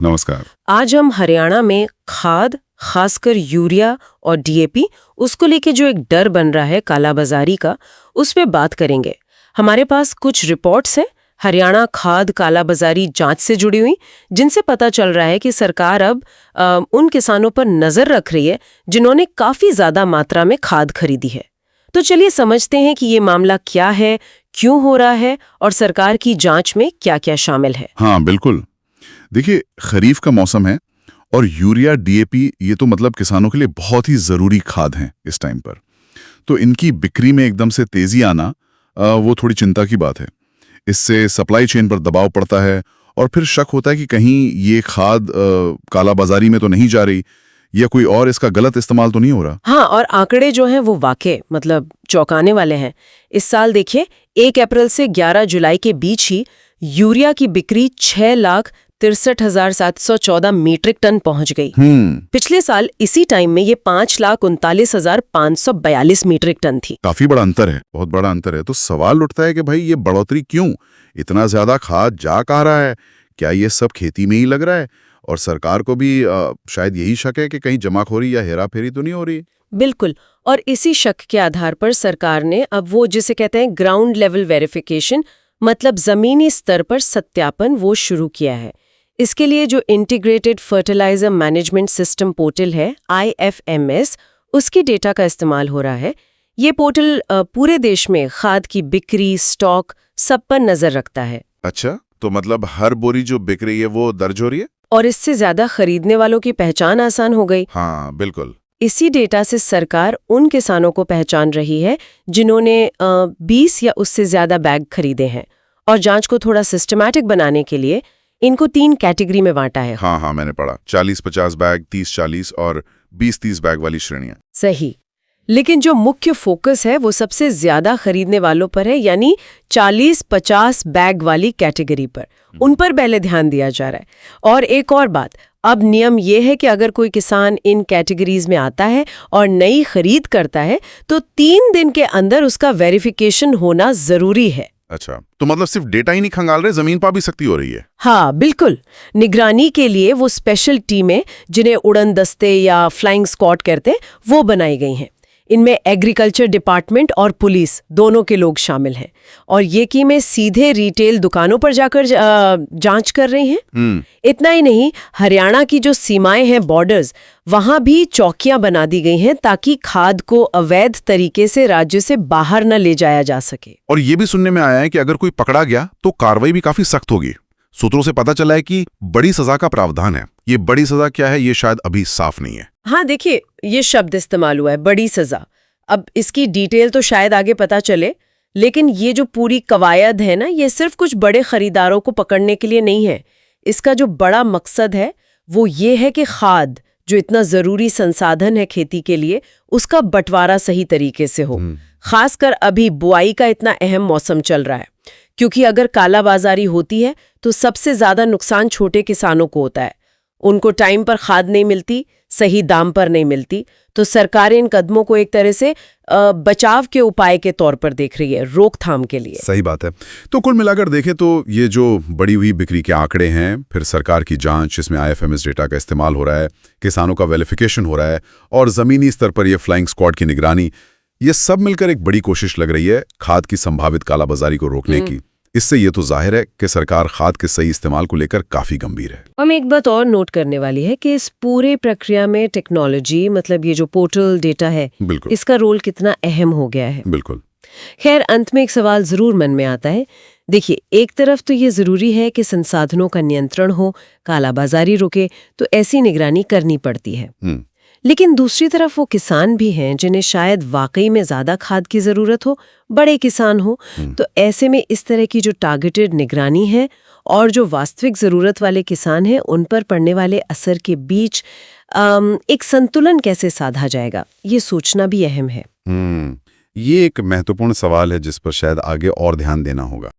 नमस्कार। आज हम हरियाणा में खाद, खासकर यूरिया और डीएपी, उसको लेके जो एक डर बन रहा है कालाबाजारी का, उस पे बात करेंगे। हमारे पास कुछ रिपोर्ट्स हैं हरियाणा खाद कालाबाजारी जांच से जुड़ी हुई, जिनसे पता चल रहा है कि सरकार अब उन किसानों पर नजर रख रही है जिन्होंने काफी ज्यादा मात्रा में खाद खरीदी है। तो चलिए समझते हैं कि ये मामला क्या है, क्यों हो रहा है और सरकार की जांच में क्या क्या शामिल है। हाँ बिल्कुल। देखिए, खरीफ का मौसम है और यूरिया डीएपी ये तो मतलब किसानों के लिए बहुत ही जरूरी खाद हैं इस टाइम पर। तो इनकी बिक्री में एकदम से तेजी आना वो थोड़ी चिंता की बात है। इससे सप्लाई चेन पर दबाव पड़ता है और फिर शक होता है कि कहीं ये खाद कालाबाजारी में तो नहीं जा रही या कोई और इसका गलत इस्तेमाल तो नहीं हो रहा। हाँ, और आंकड़े जो हैं वो वाकई मतलब चौंकाने वाले हैं। इस साल देखिए 1 अप्रैल से 11 जुलाई के बीच ही यूरिया की बिक्री 6,63,714 मीट्रिक टन पहुंच गई। पिछले साल इसी टाइम में ये 5,39,542 मीट्रिक टन थी। काफी बड़ा अंतर है, बहुत बड़ा अंतर है। तो सवाल उठता है कि भाई ये बढ़ोतरी क्यों? इतना ज्यादा खाद जा कहाँ रहा है? क्या ये सब खेती में ही लग रहा है? और सरकार को भी शायद यही शक है कि कहीं जमाखोरी या हेराफेरी तो नहीं हो रही। बिल्कुल, और इसी शक के आधार पर सरकार ने अब वो जिसे कहते हैं ग्राउंड लेवल वेरिफिकेशन, मतलब जमीनी स्तर पर सत्यापन, वो शुरू किया है। इसके लिए जो integrated fertiliser management system portal है IFMS, उसकी डेटा का इस्तेमाल हो रहा है। ये पोर्टल पूरे देश में खाद की बिक्री, स्टॉक, सब पर नजर रखता है। अच्छा, तो मतलब हर बोरी जो बिक रही है वो दर्ज हो रही है? और इससे ज्यादा खरीदने वालों की पहचान आसान हो गई। हाँ बिल्कुल। इसी डेटा से सरकार उन किसानों को पहचान रही है जिन्होंने 20 या उससे ज्यादा बैग खरीदे हैं, और जांच को थोड़ा सिस्टमैटिक बनाने के लिए इनको 3 कैटेगरी में बांटा है। हाँ, मैंने पढ़ा 40-50 बैग, 30-40 और 20-30 बैग वाली श्रेणियां। सही, लेकिन जो मुख्य फोकस है वो सबसे ज्यादा खरीदने वालों पर है, यानी 40-50 बैग वाली कैटेगरी पर। उन पर पहले ध्यान दिया जा रहा है। और एक और बात, अब नियम ये है कि अगर कोई किसान इन कैटेगरीज में आता है और नई खरीद करता है तो 3 दिन के अंदर उसका वेरिफिकेशन होना जरूरी है। अच्छा, तो मतलब सिर्फ डेटा ही नहीं खंगाल रहे, जमीन पर भी सख्ती हो रही है। हाँ बिल्कुल, निगरानी के लिए वो स्पेशल टीमें, जिन्हें उड़न दस्ते या फ्लाइंग स्क्वाड कहते हैं, वो बनाई गई हैं। इनमें एग्रीकल्चर डिपार्टमेंट और पुलिस दोनों के लोग शामिल हैं, और ये टीमें सीधे रिटेल दुकानों पर जाकर जांच कर रही हैं। इतना ही नहीं, हरियाणा की जो सीमाएं हैं, बॉर्डर्स, वहां भी चौकियां बना दी गई हैं ताकि खाद को अवैध तरीके से राज्य से बाहर न ले जाया जा सके। और ये भी सुनने में आया है कि अगर कोई पकड़ा गया तो कार्रवाई भी काफी सख्त होगी। सूत्रों से पता चला है कि बड़ी सजा का प्रावधान है। ये बड़ी सजा क्या है, ये शायद अभी साफ नहीं है। हाँ देखिए, ये शब्द इस्तेमाल हुआ है, बड़ी सजा। अब इसकी डिटेल तो शायद आगे पता चले, लेकिन ये जो पूरी कवायद है ना, ये सिर्फ कुछ बड़े खरीदारों को पकड़ने के लिए नहीं है। इसका जो बड़ा मकसद है वो ये है कि खाद, जो इतना जरूरी संसाधन है खेती के लिए, उसका बंटवारा सही तरीके से हो। खासकर अभी बुआई का इतना अहम मौसम चल रहा है, क्योंकि अगर कालाबाजारी होती है तो सबसे ज्यादा नुकसान छोटे किसानों को होता है। उनको टाइम पर खाद नहीं मिलती, सही दाम पर नहीं मिलती। तो सरकार इन कदमों को एक तरह से बचाव के उपाय के तौर पर देख रही है, रोकथाम के लिए। सही बात है। तो कुल मिलाकर देखें तो ये जो बढ़ी हुई बिक्री के आंकड़े हैं, फिर सरकार की जांच, इसमें IFMS डेटा का इस्तेमाल हो रहा है, किसानों का वेरिफिकेशन हो रहा है, और जमीनी स्तर पर ये फ्लाइंग स्क्वाड की निगरानी, ये सब मिलकर एक बड़ी कोशिश लग रही है खाद की संभावित कालाबाजारी को रोकने की। इससे ये तो जाहिर है कि सरकार खाद के सही इस्तेमाल को लेकर काफी गंभीर है। हम एक बात और नोट करने वाली है कि इस पूरे प्रक्रिया में टेक्नोलॉजी, मतलब ये जो पोर्टल डेटा है, बिल्कुल, इसका रोल कितना अहम हो गया है। बिल्कुल। खैर, अंत में एक सवाल जरूर मन में आता है। देखिए, एक तरफ तो ये जरूरी है कि संसाधनों का नियंत्रण हो, कालाबाजारी रुके, तो ऐसी निगरानी करनी पड़ती है। लेकिन दूसरी तरफ वो किसान भी हैं जिन्हें शायद वाकई में ज्यादा खाद की जरूरत हो, बड़े किसान हो। तो ऐसे में इस तरह की जो टारगेटेड निगरानी है और जो वास्तविक जरूरत वाले किसान हैं, उन पर पड़ने वाले असर के बीच एक संतुलन कैसे साधा जाएगा, ये सोचना भी अहम है। ये एक महत्वपूर्ण सवाल है जिस पर शायद आगे और ध्यान देना होगा।